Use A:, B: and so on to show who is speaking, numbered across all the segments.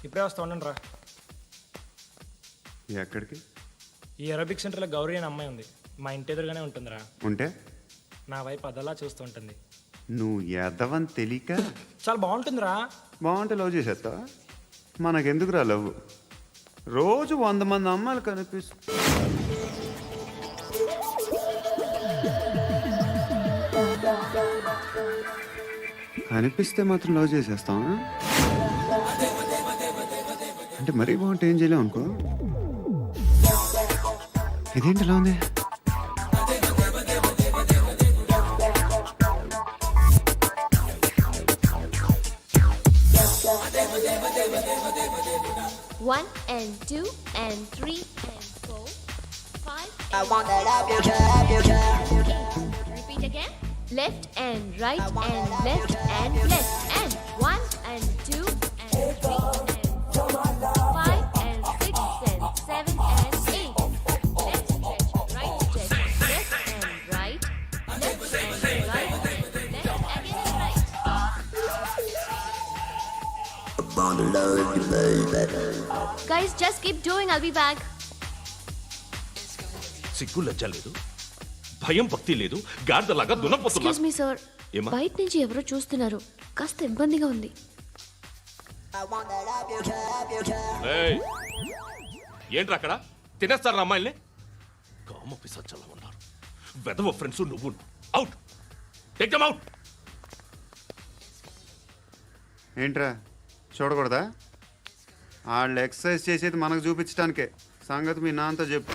A: ఇప్పుడే వస్తా ఉండండి రా.
B: ఎక్కడికి?
A: ఈ అరబిక్ సెంటర్లో గౌరీ అనే అమ్మాయి ఉంది. మా ఇంటి ఎదురుగానే ఉంటుందిరా.
B: ఉంటే
A: నా వైపు అదలా చూస్తూ ఉంటుంది.
B: నువ్వు ఎదవని తెలియక
A: చాలా బాగుంటుందిరా.
B: బాగుంటే లవ్ చేసేస్తా. మనకెందుకురా లవ్? రోజు 100 మంది అమ్మాయిలు కనిపిస్తే మాత్రం లవ్ చేసేస్తాం. అంటే మరీ బాగుంటే ఏం చేయలేం అనుకో. ఇదేంటి ఎలా ఉంది?
C: One and two and three and four, five.
D: I want that up your job.
C: Repeat again. Left and right and left and left and one and two and three and four, five and six and seven and eight. Left stretch, right stretch, left and right, left and right and left again and right. Guys, just keep doing. I'll be back.
E: సిగ్గు లజ్జ లేదు, భయం భక్తి లేదు, గాడిదలాగా దున్నపోతున్నా.
C: Excuse me, sir.
E: ఏమ్మా?
C: బయట నుంచి ఎవరో చూస్తున్నారు. కాస్త ఇబ్బందిగా ఉంది.
E: ఏయ్, ఏంట్రా అక్కడ తినేస్తారు అమ్మాయిల్ని? కామ పిశాచాలా ఉన్నారు. వెదవ ఫ్రెండ్స్ నువ్వు. Out, take them out.
B: ఏంట్రా చూడకూడదా? వాళ్ళు ఎక్సర్సైజ్ చేసేది మనకు చూపించడానికే. సంగతి మీ నాన్నతో చెప్పు.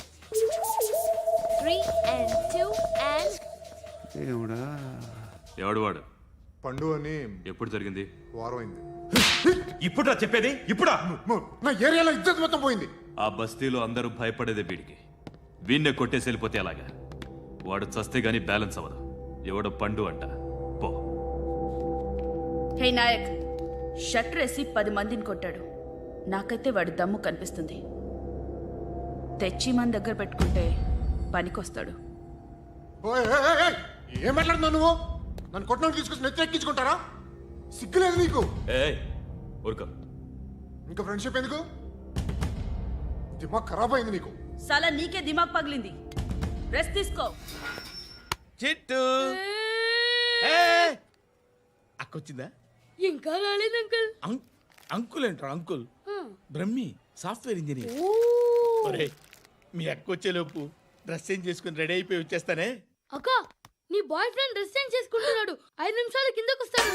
C: 3 and 2 and
B: దేవుడా,
E: ఎవడు వాడు?
F: పండు అని
E: ఎప్పుడు జరిగింది?
F: వారం అయింది.
E: ఇప్పుడా చెప్పేది? ఇప్పుడా?
F: నా ఏరియాలో ఇజ్జత్ మొత్తం పోయింది.
E: ఆ బస్తీలో అందరూ భయపడేదే వీడికి. వీణ్ణే కొట్టేసి వెళ్ళిపోతే అలాగా. వాడు చస్తే గానీ బ్యాలెన్స్ అవ్వదు. ఎవడో పండు అంట. పో.
G: హే నాయక్, షట్టర్ వేసి 10 మందిని కొట్టాడు. నాకైతే వాడి దమ్ము కనిపిస్తుంది. తెచ్చి మన దగ్గర పెట్టుకుంటే పనికొస్తాడు.
F: ఓయ్, ఏయ్, ఏయ్, ఏయ్, ఏం మాట్లాడుతున్నావు నువ్వు? నన్ను కొట్టినోడు తీసుకొచ్చి నెత్తెక్కించుకుంటారా? సిగ్గులేదు నీకు?
E: ఏయ్, ఊరుకో.
F: ఇంకా ఫ్రెండ్షిప్ ఎందుకు? దిమాగ్ ఖరాబ్ అయింది నీకు.
G: సలా నీకే దిమాగ్ పగిలింది. రెస్ట్ తీసుకో.
H: చిట్టు అక్కొచ్చిందా?
G: ఇంకా రాలేదు అంకుల్.
H: అంకుల్ ఏంట్రా అంకుల్? Brahmi software engineer. ఒరే, మీ అక్క వచ్చేలోపు డ్రెస్ చేంజ్ చేసుకుని రెడీ అయిపోయి వచ్చేస్తానే.
I: అక్క, నీ బాయ్ ఫ్రెండ్ డ్రెస్ చేంజ్ చేసుకుంటున్నాడు. 5 నిమిషాలు కిందకు వస్తాడు.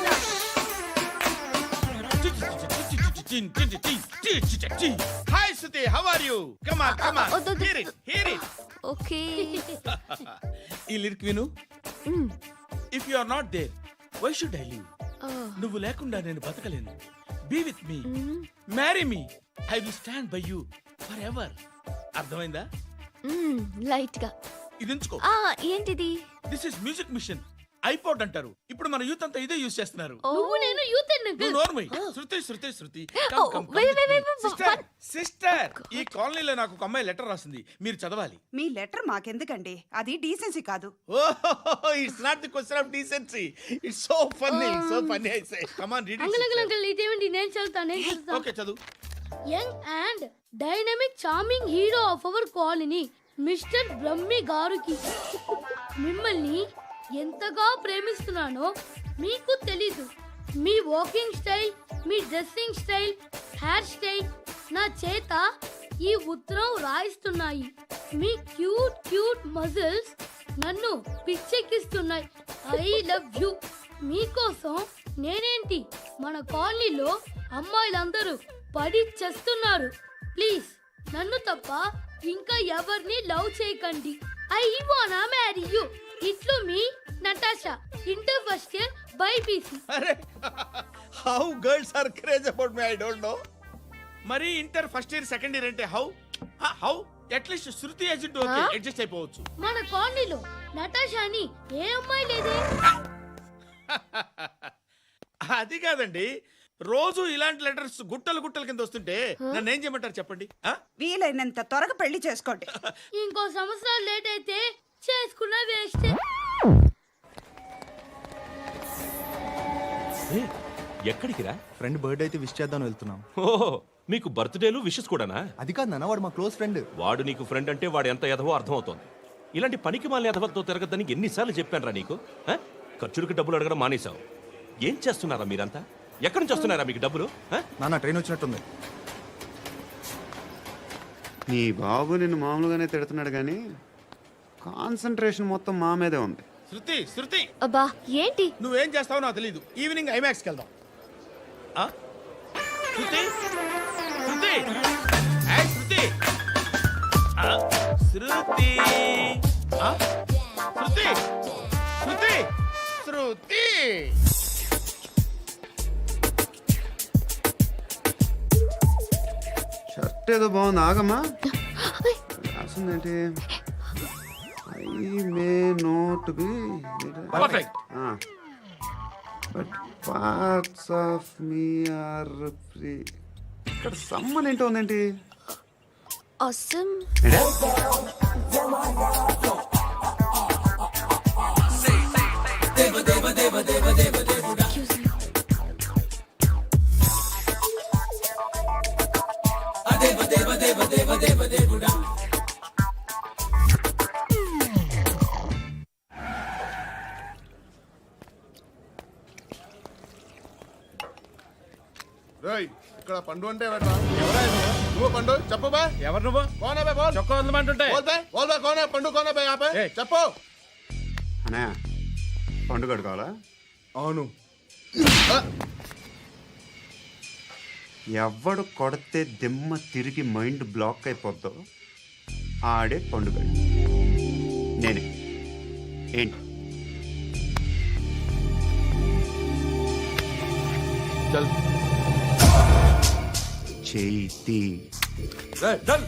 H: Hi Suthi, how are you? Come on come on,
C: వద్దు.
H: Hear it hear it.
C: Okay.
H: ఈ లిరిక్ విను. If you are not there, why should I live? నువ్వు లేకుండా నేను బతకలేను. Be with me, marry me, I will stand by you forever. అర్థమైందా?
C: Light గా.
H: ఇది ఉంచుకో.
C: ఏంటిది?
H: This is music machine. IPod అంటారు. ఇప్పుడు మన యూత్ అంతా ఇదే యూజ్ చేస్తున్నారు.
I: నువ్వు నేను యూత్
H: నువ్వు నోర్మై. శృతి శృతి శృతి. సిస్టర్, ఈ కాలనీలో నాకు ఒక అమ్మాయి లెటర్ రాసింది. మీరు చదవాలి.
G: మీ లెటర్ మాకెందుకండి? అది డీసెన్సీ కాదు.
H: Oh, it's not the question of decency. It's so funny, so funny. I say come on read
I: uncle
H: it.
I: Uncle ఇదేంటి? నేను చదువుతాను.
H: ఓకే, చదువు.
I: Young and dynamic charming hero of our colony mister Brahmi గారికి మిమ్మల్ని ఎంతగా ప్రేమిస్తున్నానో మీకు తెలీదు. మీ వాకింగ్ స్టైల్, మీ డ్రెస్సింగ్ స్టైల్, హెయిర్ స్టైల్ నా చేత ఈ ఉత్తరం రాయిస్తున్నాయి. మీ క్యూట్ క్యూట్ మజిల్స్ నన్ను పిచ్చెక్కిస్తున్నాయి. I love you. మీకోసం నేనేంటి, మన కాలనీలో అమ్మాయిలందరూ పడి చేస్తున్నారు. ప్లీజ్ నన్ను తప్ప ఇంకా ఎవరిని లవ్ చేయకండి. ఐ వానా మ్యారీ యూ. ఇట్లు మీ Natasha, inter first year BiPC.
H: అరే, how girls are craze about me, I don't know. మరి inter first year second year అంటే how how at least Shruti agent okay, adjust అయిపోవచ్చు.
I: మన కాలనీలో నటాషా అని ఏ అమ్మాయి లేదే.
H: అది కాదండి, రోజు ఇలాంటి లెటర్స్ గుట్టలు గుట్టల కింద వస్తుంటే నన్ను ఏం చేయమంటారు చెప్పండి?
G: వీలైనంత త్వరగా పెళ్లి చేసుకోండి.
I: ఇంకో సంవత్సరాలు లేట్ అయితే చేసుకున్న వేస్ట్.
E: ఎక్కడికి రా?
J: ఫ్రెండ్ బర్త్డే అయితే విష్ చేద్దాం వెళ్తున్నాం.
E: ఓహో,
J: మీకు బర్త్డేలు విషెస్ కూడానా?
K: అది కాదు నాన్న, వాడు మా క్లోజ్ ఫ్రెండ్.
J: వాడు నీకు ఫ్రెండ్ అంటే వాడు ఎంత ఎదవో అర్థమవుతోంది. ఇలాంటి పనికి మాలిన ఎదవతో తిరగద్దని ఎన్నిసార్లు చెప్పానురా నీకు? ఆ? ఖర్చులకు డబ్బులు అడగడం మానేశావు. ఏం చేస్తున్నారా మీరంతా? ఎక్కడి నుంచి వస్తున్నారా మీకు డబ్బులు? ఆ?
K: నాన్న ట్రైన్ వచ్చినట్టుంది.
B: నీ బాబు నిన్ను మామూలుగానే తిడుతున్నాడు కానీ కాన్సన్ట్రేషన్ మొత్తం మా మీదే ఉంది.
H: శృతి శృతి
C: అబ్బా ఏంటి?
H: నువ్వేం చేస్తావో నాకు తెలియదు. ఈవినింగ్ ఐమాక్స్కి వెళ్దాం. ఆ? శృతి శృతి ఏయ్, శృతి ఆ, శృతి ఆ? శృతి శృతి శృతి
B: షర్ట్ ఏదో బాగుంది, ఆగమ్మా. రాసిందేంటి? I may not be
H: perfect.
B: But parts of me are free. ఇక్కడ సమ్మన్ ఏంటో ఉందేంటి?
C: Awesome.
F: రేయ్, ఇక్కడ పండు అంటే ఎవరా? నువ్వు పండు చెప్పు బా.
H: ఎవరు నువ్వు?
F: కోనా బే బోల్.
H: చొక్కా వదలమంటుంటే
F: బోల్ బే బోల్ బే కోనా పండు కోనా బే ఆపే
H: ఏయ్.
F: చెప్పు.
B: అనే పండుగ కావాలా?
F: అవును.
B: ఎవడు కొడితే దిమ్మ తిరిగి మైండ్ బ్లాక్ అయిపోద్దో ఆడే పండుగ. నేనే. ఏంటి?
H: చల్
B: చేతి
H: చల్ చల్.